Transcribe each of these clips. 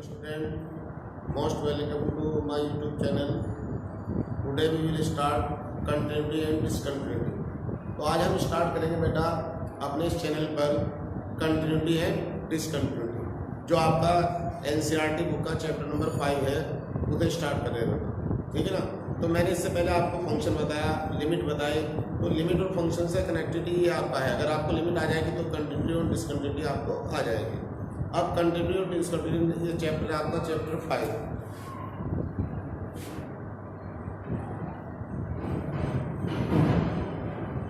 Student, most welcome to my YouTube channel. Today we will start continuity and discontinuity. तो आज हम start करेंगे बेटा अपने इस चैनल पर कंटिन्यूटी एंड डिसकंटिन्यूटी, जो आपका NCERT बुक का चैप्टर नंबर 5 है, उसे स्टार्ट कर रहे हैं। ठीक है ना। तो मैंने इससे पहले आपको फंक्शन बताया, लिमिट बताई। तो लिमिट और फंक्शन से कनेक्टिविटी ये आपका है। अगर आपको लिमिट आ जाएगी तो कंटिन्यूटी और डिसकंटिन्यूटी आपको आ जाएगी। अब कंटिन्यूटी और डिसकंटिन्यूटी ये चैप्टर है आपका चैप्टर 5।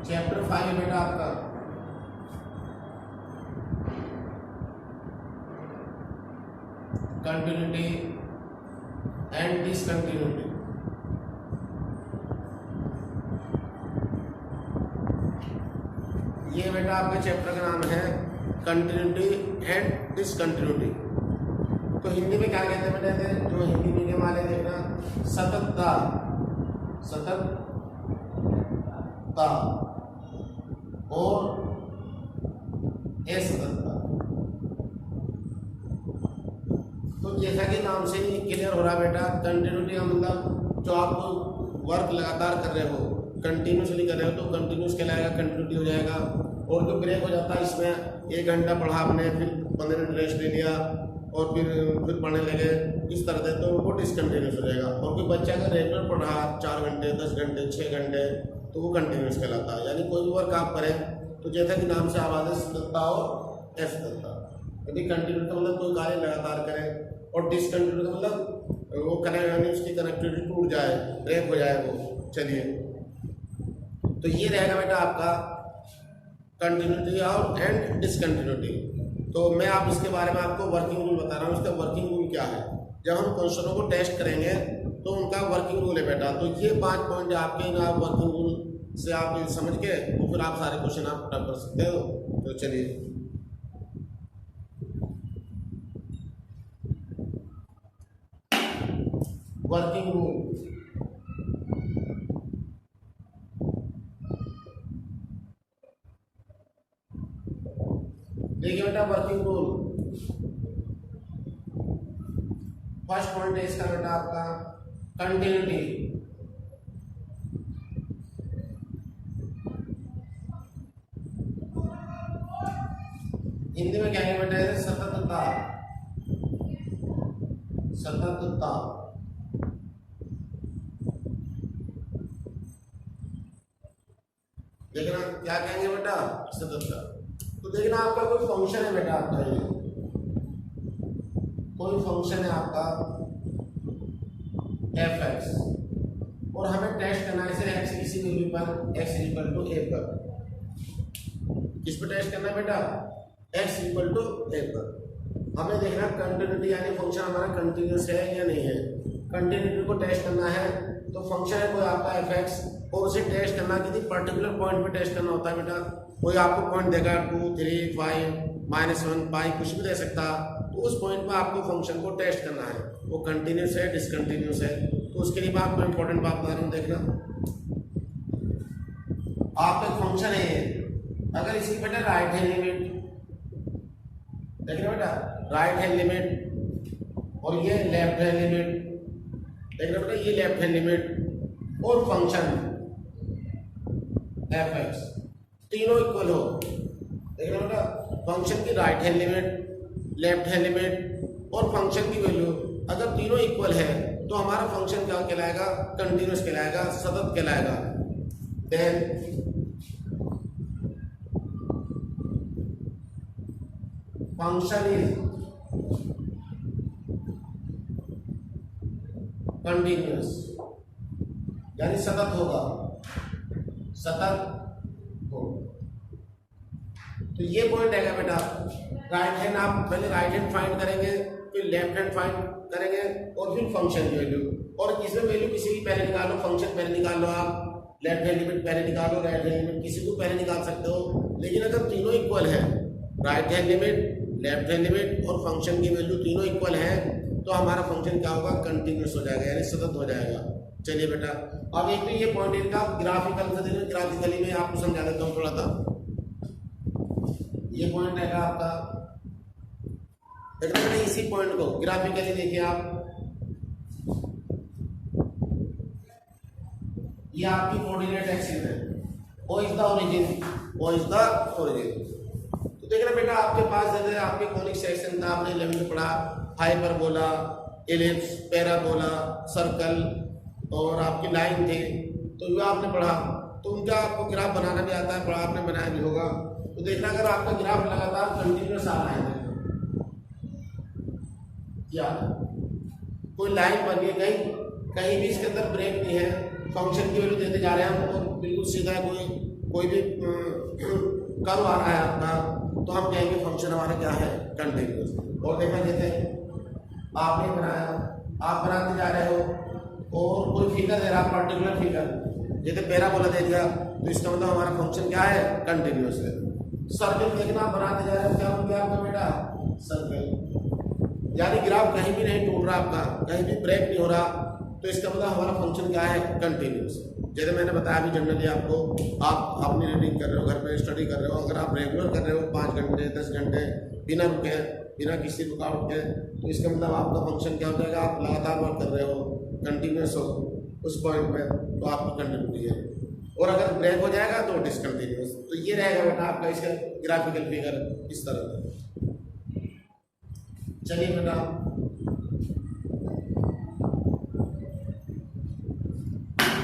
चैप्टर 5 है बेटा आपका कंटिन्यूटी एंड डिसकंटिन्यूटी। ये बेटा आपके चैप्टर का नाम है कंटिन्यूटी एंड डिसकंटिन्यूटी। तो हिंदी में क्या कहते हैं बेटा, जो हिंदी मीडियम वाले देखना, सततता, सततता और असततता। तो जैसा कि नाम से ही क्लियर हो रहा बेटा, कंटिन्यूटी का मतलब जो आप वर्क लगातार कर रहे हो, कंटिन्यूसली कर रहे हो, तो कंटिन्यूस कहलाएगा, कंटिन्यूटी हो जाएगा। और जो ब्रेक हो जाता है, इसमें 1 घंटा पढ़ा आपने, फिर 15 मिनट रेस्ट ले लिया और फिर पढ़ने लगे, इस तरह से, तो वो डिसकंटिन्यूस हो जाएगा। और कोई बच्चा अगर रेगुलर पढ़ रहा 4 घंटे, 10 घंटे, 6 घंटे, तो वो कंटिन्यूस कहलाता है। यानी कोई भी वर्क आप करें तो जैसा कि नाम से आवाज़ है, सततता और असततता। यदि कंटिन्यू का मतलब कोई कार्य लगातार करें, और डिसकंटिन्यू का मतलब वो करें यानी उसकी कनेक्टिविटी टूट जाए, ब्रेक हो जाए वो। चलिए, तो ये रहेगा बेटा आपका कंटिन्यूटी और एंड डिसकंटिन्यूटी। तो मैं आप इसके बारे में आपको वर्किंग रूल बता रहा हूँ। इसका वर्किंग रूल क्या है, जब हम क्वेश्चनों को टेस्ट करेंगे तो उनका वर्किंग रूल है बेटा। तो ये 5 पॉइंट आपके आप वर्किंग रूल से आप समझ के तो फिर आप सारे क्वेश्चन आप अटेम्प्ट कर सकते हो। तो चलिए, वर्किंग रूल। देखिए बेटा, वर्किंग रूल फर्स्ट पॉइंट है इसका बेटा आपका कंटिन्यूटी। हिंदी में क्या है बेटा, सततता, सततता। देखना क्या कहेंगे बेटा, सततता। तो देखना आपका कोई फंक्शन है बेटा, आपका ये कोई फंक्शन है आपका f(x), और हमें टेस्ट करना है इसे x किसी वैल्यू पर, x = a पर। किस पर टेस्ट करना है बेटा, x = a पर। हमें देखना कंटिन्यूटी यानी फंक्शन हमारा कंटिन्यूस है या नहीं है। कंटिन्यूटी को टेस्ट करना है तो फंक्शन है कोई आपका f(x), और उसे टेस्ट करना किसी पर्टिकुलर पॉइंट पे टेस्ट करना होता है बेटा। कोई आपको पॉइंट देगा 2, 3, 5, -1, पाई, कुछ भी दे सकता, तो उस पॉइंट पर आपको फंक्शन को टेस्ट करना है, वो कंटिन्यूस है, डिसकंटिन्यूस है। तो उसके लिए मैं आपको इंपॉर्टेंट बात बता रहा हूँ। देखना, आपका फंक्शन है ये, अगर इसकी बेटा राइट हैंड लिमिट, देखना बेटा, राइट हैंड लिमिट और ये लेफ्ट हैंड लिमिट, देखना बेटा, ये लेफ्ट हैंड लिमिट और फंक्शन f(x) तीनों इक्वल हो। देखना बेटा, फंक्शन की right hand limit, left hand limit और फंक्शन की वैल्यू अगर तीनों इक्वल है तो हमारा फंक्शन क्या कहलाएगा, कंटिन्यूस कहलाएगा, सतत कहलाएगा। देन फंक्शन इज कंटिन्यूस, यानी सतत होगा, सतत हो। तो ये पॉइंट आएगा बेटा। राइट हैंड आप पहले राइट हैंड फाइंड करेंगे, फिर लेफ्ट हैंड फाइंड करेंगे, और फिर फंक्शन की वैल्यू। और इसमें वैल्यू किसी की पहले निकालो, फंक्शन पहले निकाल लो, आप लेफ्ट हैंड लिमिट पहले निकालो, राइट हैंड लिमिट किसी को पहले निकाल सकते हो। लेकिन अगर तीनों इक्वल है, right hand limit, left hand limit और फंक्शन की वैल्यू तीनों इक्वल है, तो हमारा फंक्शन क्या होगा, कंटिन्यूस हो जाएगा, यानी सतत हो जाएगा। चलिए बेटा, अब एक तो ये पॉइंट इनका ग्राफिकल से देखिए, ग्राफिकली में आपको समझा देता हूँ थोड़ा सा। ये पॉइंट है आपका देखना बेटा इसी पॉइंट को ग्राफिकली देखिए आप, ये आपकी कोऑर्डिनेट एक्सिस है, O is the origin, O is the origin. तो देखना बेटा आपके पास जैसे आपके कॉनिक सेक्शन था, आपने 11th में पढ़ा हाइपरबोला, एलिप्स, पैराबोला, सर्कल और आपकी लाइन थे, तो ये आपने पढ़ा। तो उनका आपको ग्राफ बनाना भी आता है, पढ़ा आपने, बनाया भी होगा। तो देखना अगर आपका ग्राफ लगातार कंटिन्यूस आ रहा है या कोई लाइन बनी है, कहीं भी इसके अंदर ब्रेक नहीं है, फंक्शन की वैल्यू देते जा रहे हैं हम और बिल्कुल सीधा कोई भी कर्व आ रहा है आपका, तो हम कहेंगे फंक्शन हमारा क्या है, कंटिन्यूस। और देखना जैसे आपने बनाया, आप बनाते जा रहे हो और कोई फिगर दे रहा, पर्टिकुलर फिगर जैसे पैराबोला दे दिया, तो इसका मतलब हमारा फंक्शन क्या है, कंटिन्यूस है। सर्कल देखना बनाते जा रहे हो, क्या हो गया आपका बेटा, सर्कल, यानी ग्राफ कहीं भी नहीं टूट रहा आपका, कहीं भी ब्रेक नहीं हो रहा, तो इसका मतलब हमारा फंक्शन क्या है, कंटिन्यूस। जैसे मैंने बताया अभी जनरली आपको, आप अपनी रीडिंग कर रहे हो, घर पे स्टडी कर रहे हो, अगर आप रेगुलर कर रहे हो 5 घंटे 10 घंटे बिना रुके, बिना किसी रुकावट के, तो इसका मतलब आपका फंक्शन क्या हो जाएगा, आप लगातार वर्क कर रहे हो, कंटिन्यूस हो उस पॉइंट पे, तो आपकी कंटिन्यूटी है। और अगर ब्रेक हो जाएगा तो डिसकंटिन्यूस। तो ये रहेगा बेटा आपका इसका ग्राफिकल फिगर इस तरह का। चलिए बेटा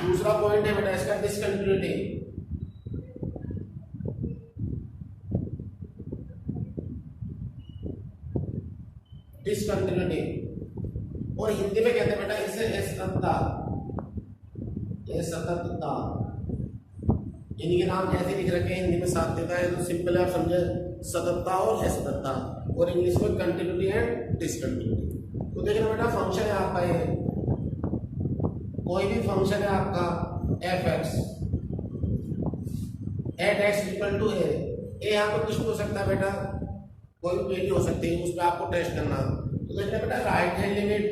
दूसरा पॉइंट है बेटा इसका डिसकंटिन्यूटी। डिसकंटिन्यूटी और हिंदी में कहते हैं बेटा इसे असततता, असततता, इनके नाम जैसे लिख रखे हैं, हिंदी में साथ देता है तो सिंपल आप समझे, सततता और असततता, और इंग्लिश में कंटिन्यूटी एंड डिसकंटिन्यूटी। तो देखना बेटा फंक्शन है आपका, ये कोई भी फंक्शन है आपका F X at X equal to A, यहाँ पर कुछ भी हो सकता है बेटा, कोई भी वैल्यू हो सकती है, उस पर आपको टेस्ट करना। तो देखना बेटा right hand limit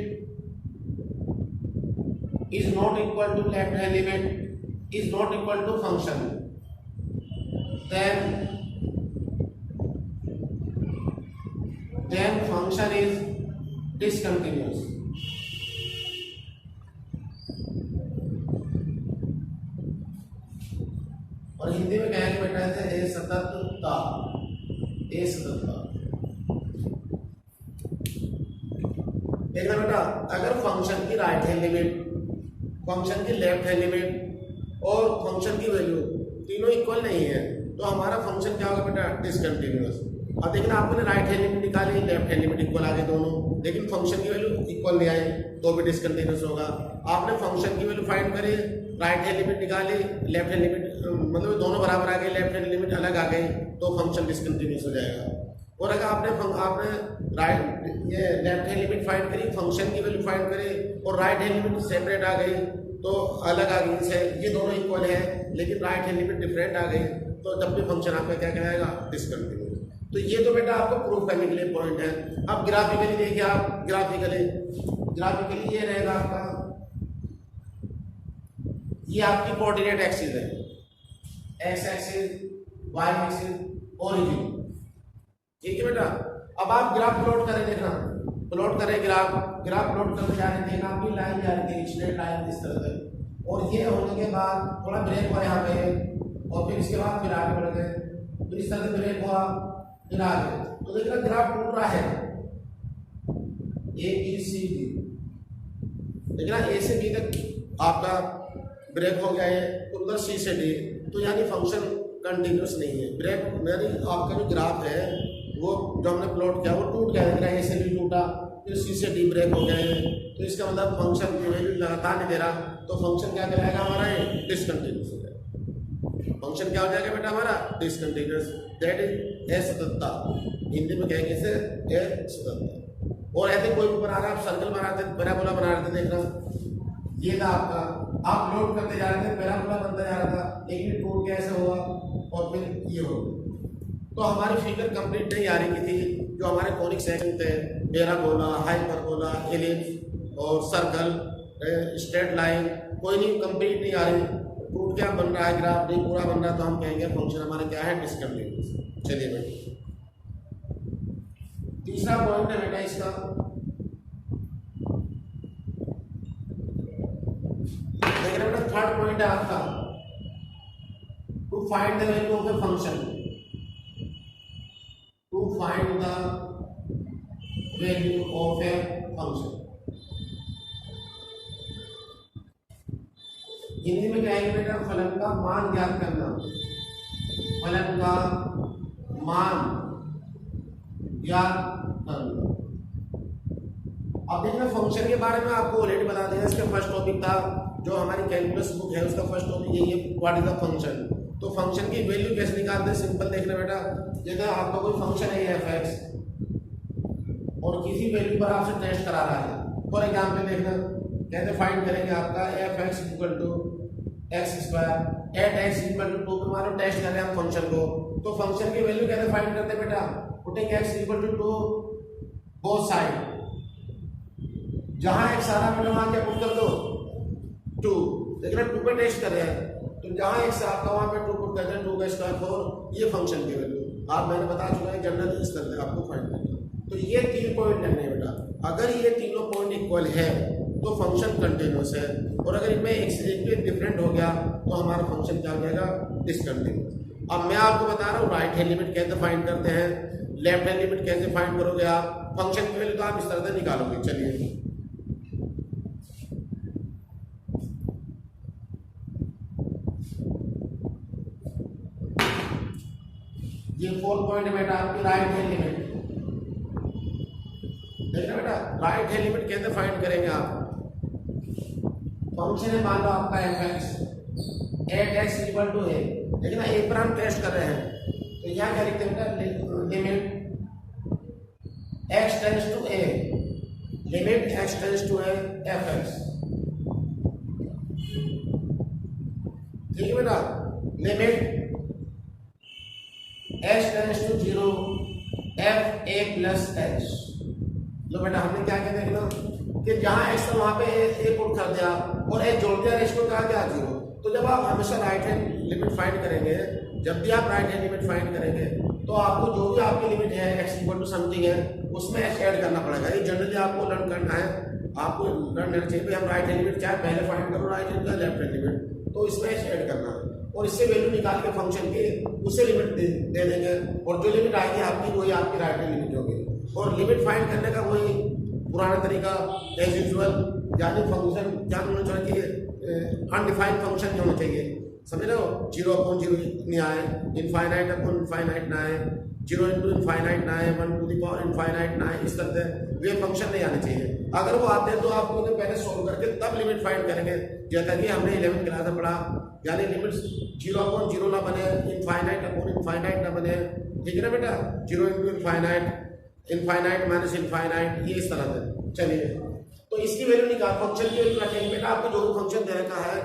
is not equal to left hand limit is not equal to function, then function is discontinuous। और हिंदी में कहेंगे बेटा ऐसे असततता, असततता। देखना बेटा अगर फंक्शन की राइट हैंड लिमिट, फंक्शन की लेफ्ट हैंड लिमिट और फंक्शन की वैल्यू तीनों इक्वल नहीं है, तो हमारा फंक्शन क्या होगा बेटा, डिसकंटिन्यूअस। अब देखना आपने राइट हैंड लिमिट निकाली, लेफ्ट हैंड लिमिट इक्वल आ गए दोनों, लेकिन फंक्शन की वैल्यू इक्वल नहीं आई, तो भी डिसकंटिन्यूअस होगा। आपने फंक्शन की वैल्यू फाइंड करी, राइट हैंड लिमिट निकाली, लेफ्ट हैंड लिमिट मतलब दोनों बराबर आ गए, लेफ्ट हैंड लिमिट अलग आ गई, तो फंक्शन डिसकंटिन्यूअस हो जाएगा। और अगर आपने राइट ये लेफ्ट हैंड लिमिट फाइंड करी, फंक्शन की वैल्यू फाइंड करी और राइट हैंड लिमिट सेपरेट आ गई, तो अलग आ गई से, ये दोनों इक्वल है लेकिन राइट हैंड लिमिट डिफरेंट आ गई, तो तब भी फंक्शन आपका क्या कहलाएगा, डिसकंटिन्यूअस। तो ये तो बेटा आपको प्रूफ करने के लिए पॉइंट है। अब ग्राफिकली देखिए आप, ग्राफिकली ये रहेगा आपका, ये आपकी कोऑर्डिनेट एक्सिस है, x axis, y axis, origin, ठीक है बेटा। अब आप ग्राफ प्लॉट करें, देखना प्लॉट करें, ग्राफ प्लॉट करते जा रहे हैं, देखना आपकी लाइन जा रही थी, स्ट्रेट लाइन इस तरह से, और ये होने के बाद थोड़ा ब्रेक हुआ यहाँ पे, और फिर इसके बाद फिर आगे बढ़ गए, तो इस तरह से ब्रेक हुआ फिर आगे, तो देखना ग्राफ टूट रहा है, ए बी सी डी, देखना ए से बी तक आपका ब्रेक हो गया है, तो उधर सी से डी, तो यानी फंक्शन कंटिन्यूस नहीं है, ब्रेक यानी आपका जो ग्राफ है वो जो हमने प्लॉट किया वो टूट गया, देखना ए से बी टूटा, फिर सी से डी ब्रेक हो गए हैं, तो इसका मतलब फंक्शन की वैल्यू लगातार नहीं दे रहा, तो फंक्शन क्या कहलाएगा हमारा, डिसकंटिन्यूस हो जाएगा। फंक्शन क्या हो जाएगा बेटा हमारा, डिसकंटिन्यूस, दैट इज असततता, हिंदी में कहेंगे इसे असततता। और ऐसे कोई भी बना रहा है, आप सर्कल बना रहे थे, पैराबोला बना रहे थे, देखना ये था आपका, आप लोड करते जा रहे थे, पैराबोला बनता जा रहा था, लेकिन टूट के ऐसे हुआ और फिर ये हो, तो हमारी फिगर कंप्लीट नहीं आ रही थी, जो हमारे कॉनिक सेक्शन थे, पैराबोला, हाइपरबोला, एलिप्स और सर्कल, स्ट्रेट लाइन, कोई नहीं कंप्लीट नहीं आ रही, टूट क्या बन रहा है, ग्राफ नहीं पूरा बन रहा, तो हम कहेंगे फंक्शन हमारा क्या है, डिसकंटिन्यूअस। चलिए भाई तीसरा पॉइंट है बेटा इसका, देखिए बेटा थर्ड पॉइंट है आपका, to find the value of a function, to find the value of a function. Hindi में क्या है बेटा, फलन का मान ज्ञात करना, फलन का मान ज्ञात करना। अब देखना फंक्शन के बारे में आपको ऑलरेडी बता दिया, इसका फर्स्ट टॉपिक था जो हमारी कैलकुलस बुक है उसका फर्स्ट टॉपिक यही है, व्हाट इज द फंक्शन। तो फंक्शन की वैल्यू कैसे निकालते हैं, सिंपल देखना बेटा, जैसे आपका कोई फंक्शन है f(x) और किसी वैल्यू पर आपसे टेस्ट करा रहा है, फॉर एग्जाम्पल देखना कैसे फाइंड करेंगे आपका f(x) = x², एट x = 2 पर मानो टेस्ट कर रहे हैं हम फंक्शन को, तो फंक्शन की वैल्यू कैसे फाइंड करते हैं बेटा, पुटिंग x = 2 बोथ साइड, जहां x आ रहा है वहां क्या पुट कर दो 2, देखना 2 पे टेस्ट कर रहे हैं तो जहां x आपका वहां पे 2 पुट करते हैं, 2 का स्क्वायर 4, ये फंक्शन की वैल्यू आप मैंने बता चुका है जनरल इस तरह से आपको फाइंड करना। तो ये 3 पॉइंट लगने हैं बेटा, अगर ये तीनों पॉइंट इक्वल है तो फंक्शन कंटिन्यूअस है, और अगर इनमें एक भी डिफरेंट हो गया तो हमारा फंक्शन क्या हो जाएगा, डिसकंटिन्यूअस। अब मैं आपको बता रहा हूँ राइट हैंड लिमिट कैसे फाइंड करते हैं, लेफ्ट हैंड लिमिट कैसे फाइंड करोगे आप, फंक्शन की वैल्यू तो आप इस तरह से निकालोगे। चलिए ये 4 पॉइंट है बेटा आपकी राइट हैंड लिमिट, देखना बेटा राइट हैंड लिमिट कैसे फाइंड करेंगे आप, फंक्शन है मान लो आपका f(x), एट x = a, लेकिन a पर हम टेस्ट कर रहे हैं तो यहाँ क्या लिखते हैं बेटा, limit x tends to a, limit x tends to a f(x), ठीक है बेटा, limit x tends to 0 f(a + h)। लो बेटा हमने क्या किया देखना कि जहां x था वहां पे a पुट कर दिया और a जोड़ दिया, रेशियो कहा गया 0। तो जब आप हमेशा राइट हैंड लिमिट फाइंड करेंगे, जब भी आप राइट हैंड लिमिट फाइंड करेंगे तो आपको जो भी आपकी लिमिट है x = समथिंग है उसमें h ऐड करना पड़ेगा। ये जनरली आपको लर्न करना है, आपको लर्न करना चाहिए। हम राइट हैंड लिमिट चाहे पहले फाइंड करो राइट हैंड का लेफ्ट हैंड लिमिट, तो इसमें h ऐड करना है और इससे वैल्यू निकाल के फंक्शन की उसे लिमिट दे देंगे, और जो लिमिट आएगी आपकी वही आपकी राइट हैंड लिमिट होगी। और लिमिट फाइंड करने का वही पुराना तरीका एज यूजुअल, यानी फंक्शन क्या होना चाहिए, अनडिफाइंड फंक्शन नहीं होना चाहिए, समझ रहे हो, 0/0 नहीं आए, इनफाइनाइट ना आए, 0 × इनफाइनाइट ना आए, 1 to the power इनफाइनाइट ना आए, इस तरह से वे फंक्शन नहीं आने चाहिए। अगर वो आते हैं तो आप उन्हें पहले सोल्व करके तब लिमिट फाइंड करेंगे, जैसा कि हमने 11th क्लास में पढ़ा, यानी लिमिट 0/0 ना बने, इनफाइनाइट ना बने, ठीक है ना बेटा, 0 × इनफाइनाइट, इनफाइनाइट - इनफाइनाइट, ये इस तरह से। चलिए तो इसकी वैल्यू निकाल, फंक्शन की वैल्यू रखेंगे बेटा, आपको जो भी फंक्शन दे रखा है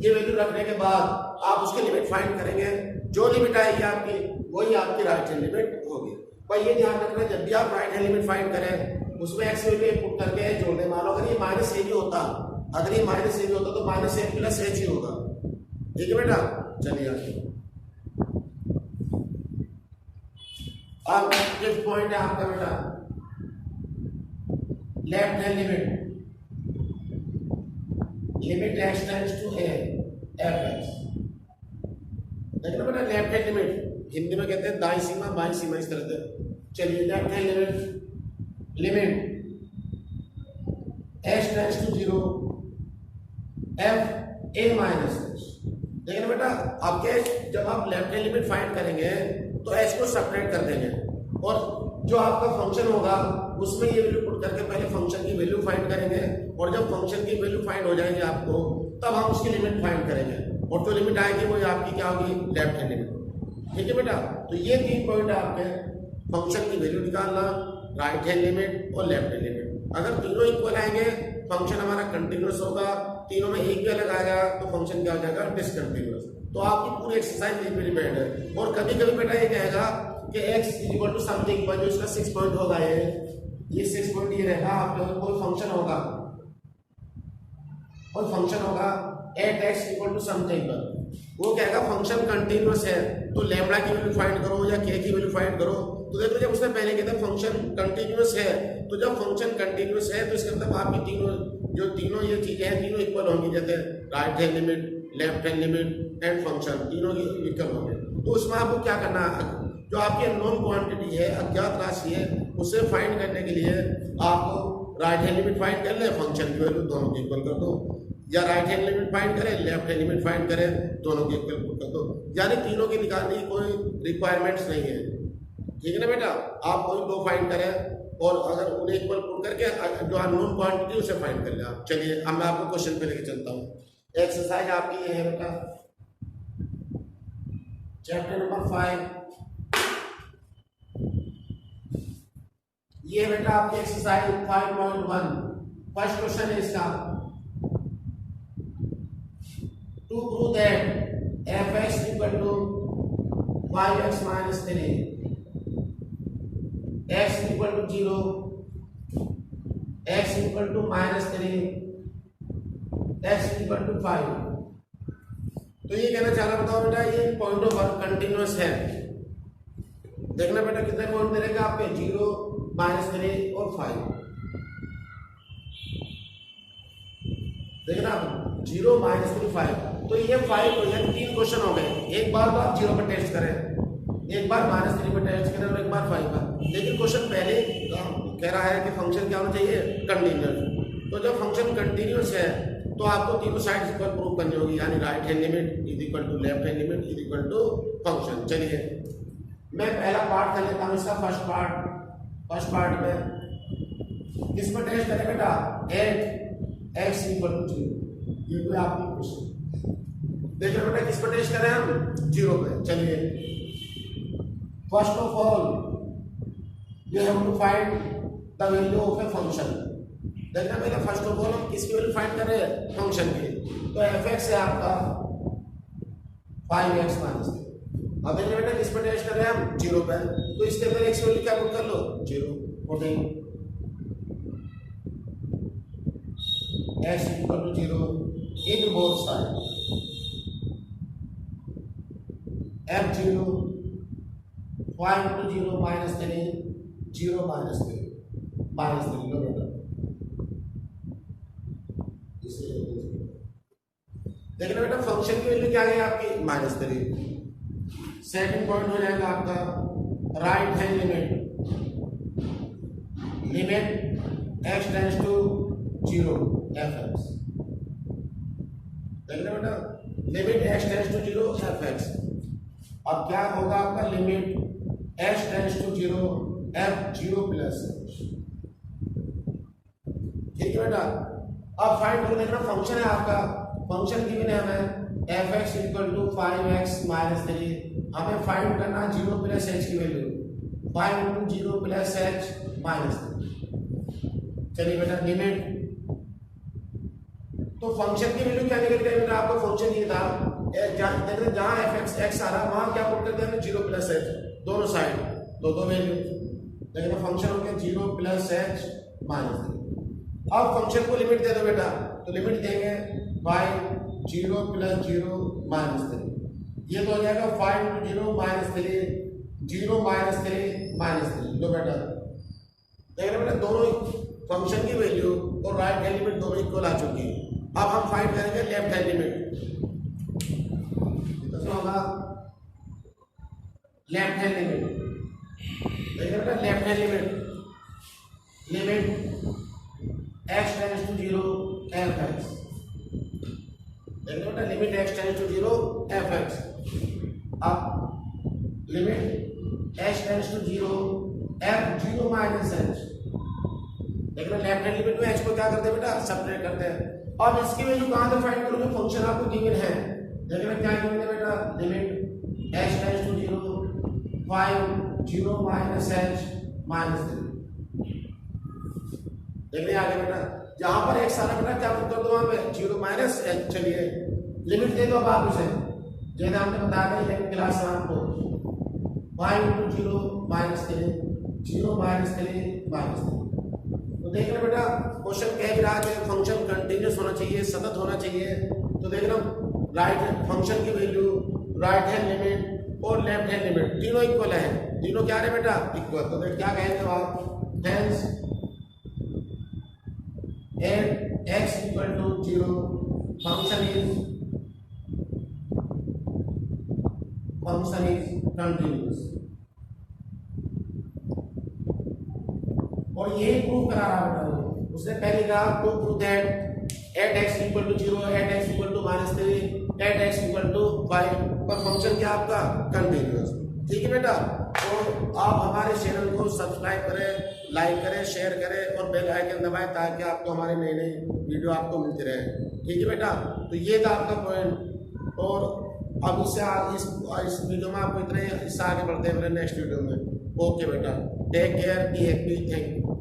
ये वैल्यू रखने के बाद आप उसकी लिमिट फाइंड करेंगे, जो लिमिट आएगी आपकी वही आपकी राइट हैंड लिमिट होगी। पर ये ध्यान रखना जब भी आप राइट हैंड लिमिट फाइंड करें उसमें x वैल्यू पुट करके जोड़ दें। मान लो अगर ये -a भी होता, अगर ये -a भी होता तो -a + h ही होगा, ठीक है बेटा। चलिए आगे अब फिफ्थ पॉइंट है आपका बेटा left hand limit, limit x tends to a f(x), देखना बेटा लेफ्ट हैंड लिमिट हिंदी में कहते हैं दाईं सीमा बाईं सीमा, इस तरह से। चलिए left hand limit, limit x tends to 0 f(a - h), देखना बेटा आपके जब आप लेफ्ट हैंड लिमिट फाइंड करेंगे तो h को सेपरेट कर देंगे और जो आपका फंक्शन होगा उसमें ये वैल्यू पुट करके पहले फंक्शन की वैल्यू फाइंड करेंगे, और जब फंक्शन की वैल्यू फाइंड हो जाएगी आपको तब हम उसकी लिमिट फाइंड करेंगे, और जो लिमिट आएगी वो आपकी क्या होगी, लेफ्ट हैंड लिमिट, ठीक है बेटा। तो ये 3 पॉइंट है आपके, फंक्शन की वैल्यू निकालना, राइट हैंड लिमिट और लेफ्ट हैंड लिमिट। अगर तीनों इक्वल आएंगे फंक्शन हमारा कंटिन्यूअस होगा, तीनों में एक भी अलग आएगा तो फंक्शन क्या हो जाएगा, डिसकंटिन्यूअस। तो आपकी पूरी एक्सरसाइज यहीं पे डिपेंड है। और कभी कभी बेटा ये कहेगा कि x = समथिंग पर जो इसका 6 पॉइंट होगा, ये 6 पॉइंट ये रहेगा, आप लोगों को कोई फंक्शन होगा एट x = समथिंग पर, वो कहेगा फंक्शन कंटिन्यूअस है तो लैम्बडा की वैल्यू फाइंड करो या k की वैल्यू फाइंड करो, तो देखो जब उसने पहले कहता फंक्शन कंटिन्यूअस है, तो जब फंक्शन कंटिन्यूअस है तो इसका मतलब आपकी तीनों ये चीजें हैं तीनों इक्वल होंगी, जैसे right hand limit, left hand limit and function तीनों इक्वल होंगे। तो उसमें आपको क्या करना है, जो आपकी अननोन क्वांटिटी है, अज्ञात राशि है, उसे फाइंड करने के लिए आपको राइट हैंड लिमिट फाइंड कर ले, फंक्शन की वैल्यू दोनों की इक्वल कर दो, या राइट हैंड लिमिट फाइंड करें, लेफ्ट हैंड लिमिट फाइंड करें, दोनों की इक्वल कर दो। यानी तीनों की निकालने की कोई रिक्वायरमेंट्स नहीं है, ठीक है ना बेटा। आप कोई दो फाइंड करें और अगर उन्हें इक्वल पुट करके जो अननोन क्वांटिटी उसे फाइंड कर ले आप। चलिए अब मैं आपको क्वेश्चन पे लेके चलता हूँ। एक्सरसाइज आपकी ये है बेटा, चैप्टर नंबर 5, ये बेटा आपकी एक्सरसाइज 5.1 फर्स्ट क्वेश्चन है इसका। To prove that fx equal to 5x minus 3, x equal to 0, x equal to -3, x equal to 5। तो ये कहना चाह रहा, बताओ बेटा ये पॉइंट ऑफ वर्क कंटिन्यूअस है। देखना बेटा कितने पॉइंट मिलेगा आपके, 0, -3 और 5। देखना 0, -3, 5। तो ये 5 हो गया, 3 क्वेश्चन हो गए। एक बार तो आप 0 पर टेस्ट करें, एक बार -3 पर टेस्ट करें और एक बार 5 पर। लेकिन क्वेश्चन पहले कह रहा है कि फंक्शन क्या होना चाहिए, कंटिन्यूअस। तो जब फंक्शन कंटिन्यूअस है तो आपको तीनों साइड इक्वल प्रूव करनी होगी, यानी right hand limit is equal to left hand limit is equal to function. चलिए मैं पहला पार्ट कर लेता हूँ इसका, फर्स्ट पार्ट में किस पर टेस्ट करें बेटा, एट एक्स इक्वल टू 0। ये कोई आपकी क्वेश्चन देखिए बेटा, किस पर टेस्ट करें हम, 0 पे। चलिए first of all we have to find the value of a function. देखना पहले फर्स्ट ऑफ ऑल हम किसकी वैल्यू फाइंड कर रहे हैं, फंक्शन की। तो fx है आपका 5x माइनस 3। अब देखिए बेटा किस पर टेस्ट कर रहे हैं हम, 0 पे। तो इसके अंदर x वैल्यू क्या पुट कर लो, 0 putting x equal to 0 in both side, f0 5 into 0 minus 3, 0 minus 3 लो बेटा। देखना बेटा फंक्शन की वैल्यू क्या है आपकी, -3। सेकंड पॉइंट हो जाएगा आपका right hand limit x tends to 0 fx। देखना बेटा limit x tends to 0 fx। अब क्या होगा आपका, limit x tends to 0 f0 plus. ठीक है बेटा, अब फाइंड करो। देखना फंक्शन है आपका, फंक्शन गिवन है हमें fx equal to 5x minus 3। हमें फाइंड करना 0 प्लस h की value, 5 into 0 plus h minus 3। चलिए बेटा लिमिट, तो फंक्शन की वैल्यू क्या निकल गई बेटा, आपको फंक्शन ये था जहां fx x आ रहा वहां क्या पुट करते हैं, 0 प्लस h दोनों साइड, दो वैल्यू। देखना फंक्शन हो गया 0 प्लस h माइनस 3। अब फंक्शन को लिमिट दे दो बेटा, तो लिमिट देंगे 0 प्लस 0 माइनस 3। ये तो हो जाएगा 5 into 0 माइनस 3, 0 माइनस 3 माइनस 3। लो बेटा देखना बेटा दोनों फंक्शन की वैल्यू और राइट हैंड लिमिट दोनों इक्वल आ चुकी है। अब हम फाइंड करेंगे लेफ्ट हैंड लिमिट। कितना होगा लेफ्ट हैंड लिमिट, देखना बेटा left hand limit x tends to 0 fx। देखो बेटा limit x tends to 0 fx। अब limit x tends to 0 f0 minus h। देखो लेफ्ट हैंड लिमिट में h को क्या करते हैं बेटा, सेपरेट करते हैं। अब इसकी वैल्यू कहां से फाइंड करोगे, फंक्शन आपको गिवन है। देखो क्या गिवन है बेटा, limit x tends to 0 5 0 minus h minus 3। देखने आगे बेटा जहां पर x आ रहा बेटा क्या पुट कर दो वहां पे 0 माइनस h। चलिए लिमिट दे दो अब आप उसे, जैसे हमने बताया था लेकिन क्लास में आपको 5 into 0 माइनस 3, 0 माइनस 3 माइनस 3। तो देख रहे बेटा क्वेश्चन कह भी रहा है कि फंक्शन कंटिन्यूअस होना चाहिए, सतत होना चाहिए। तो देख रहे राइट फंक्शन की वैल्यू, राइट हैंड लिमिट और लेफ्ट हैंड लिमिट तीनों इक्वल है, तीनों क्या है बेटा इक्वल। तो देख क्या कहेंगे आप, hence at x equal to 0 function is continuous. और ये प्रूव करा रहा बेटा वो, उसने पहले कहा to prove that at x equal to 0 at x equal to -3 at x equal to 5 पर फंक्शन क्या आपका कंटिन्यूअस। ठीक है बेटा, तो आप हमारे चैनल को सब्सक्राइब करें, लाइक करें, शेयर करें और बेल आइकन दबाएं ताकि आपको हमारे नए नए वीडियो आपको मिलते रहे। ठीक है बेटा, तो ये था आपका पॉइंट। और अब इससे इस वीडियो में आपको इतने, इससे आगे बढ़ते हैं मेरे नेक्स्ट वीडियो में। ओके बेटा, take care, be happy, thank you.